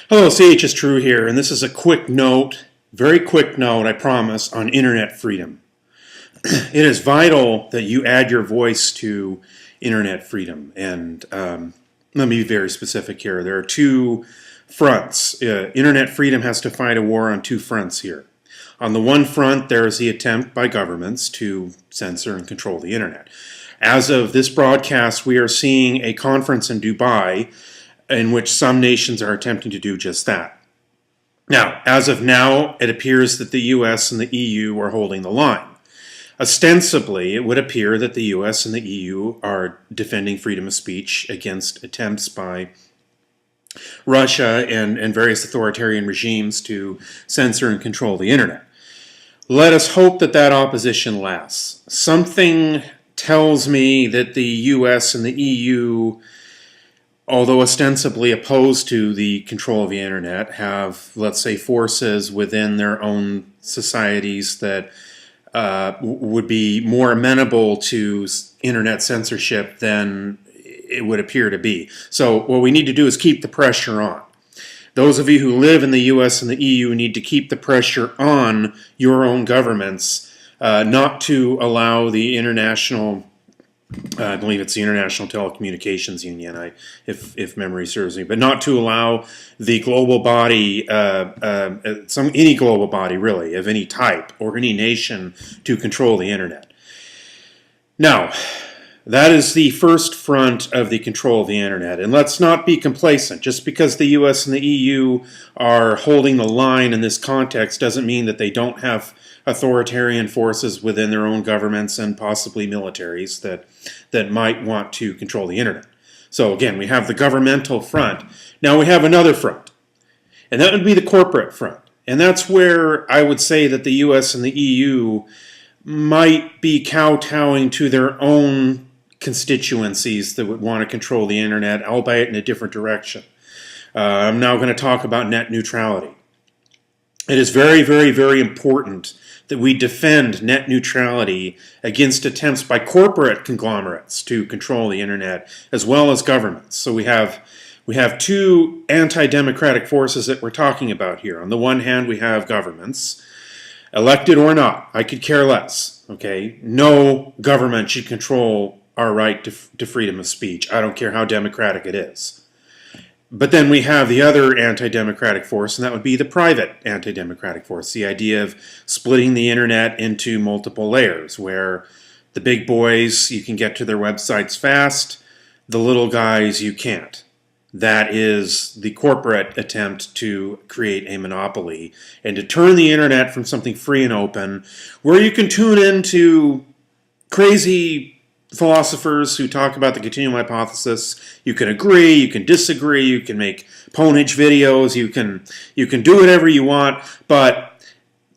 Hello, CHistrue here, and this is a quick note, very quick note, I promise, on internet freedom. It is vital that you add your voice to internet freedom, and let me be very specific here. There are two fronts. Internet freedom has to fight a war on two fronts here. On the one front, there is the attempt by governments to censor and control the internet. As of this broadcast, we are seeing a conference in Dubai in which some nations are attempting to do just that. Now, as of now, it appears that the US and the EU are holding the line. Ostensibly, it would appear that the US and the EU are defending freedom of speech against attempts by Russia and various authoritarian regimes to censor and control the internet. Let us hope that that opposition lasts. Something tells me that the US and the EU, although ostensibly opposed to the control of the internet, have, let's say, forces within their own societies that would be more amenable to internet censorship than it would appear to be. So what we need to do is keep the pressure on. Those of you who live in the US and the EU need to keep the pressure on your own governments not to allow the international, I believe it's the International Telecommunications Union, if memory serves me, but not to allow the global body, any global body really, of any type or any nation to control the internet. Now, that is the first front of the control of the internet. And let's not be complacent. Just because the US and the EU are holding the line in this context doesn't mean that they don't have authoritarian forces within their own governments and possibly militaries that might want to control the internet. So again, we have the governmental front. Now we have another front, and that would be the corporate front. And that's where I would say that the US and the EU might be kowtowing to their own constituencies that would want to control the internet, albeit in a different direction. I'm now going to talk about net neutrality. It is very, very, very important that we defend net neutrality against attempts by corporate conglomerates to control the internet, as well as governments. So we have two anti-democratic forces that we're talking about here. On the one hand, we have governments, elected or not. I could care less. Okay, no government should control our right to freedom of speech. I don't care how democratic it is. But then we have the other anti-democratic force, and that would be the private anti-democratic force, the idea of splitting the internet into multiple layers, where the big boys, you can get to their websites fast, the little guys, you can't. That is the corporate attempt to create a monopoly and to turn the internet from something free and open, where you can tune into crazy philosophers who talk about the continuum hypothesis. You can agree, you can disagree, you can make ponage videos, you can do whatever you want, but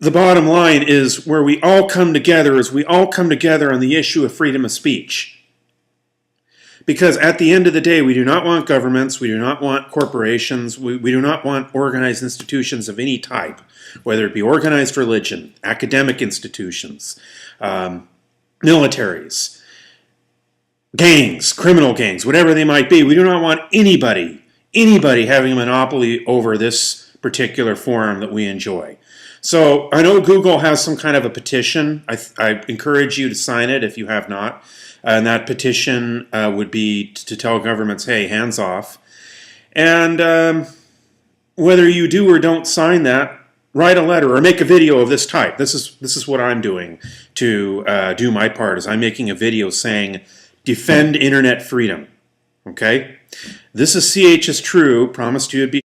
the bottom line is where we all come together is we all come together on the issue of freedom of speech. Because at the end of the day, we do not want governments, we do not want corporations, we do not want organized institutions of any type, whether it be organized religion, academic institutions, militaries, gangs, criminal gangs, whatever they might be. We do not want anybody having a monopoly over this particular forum that we enjoy. So I know Google has some kind of a petition. I encourage you to sign it if you have not. And that petition would be to tell governments, hey, hands off. And whether you do or don't sign that, write a letter or make a video of this type. This is what I'm doing to do my part, is I'm making a video saying, defend internet freedom. Okay? This is CHistrue. Promised you it'd be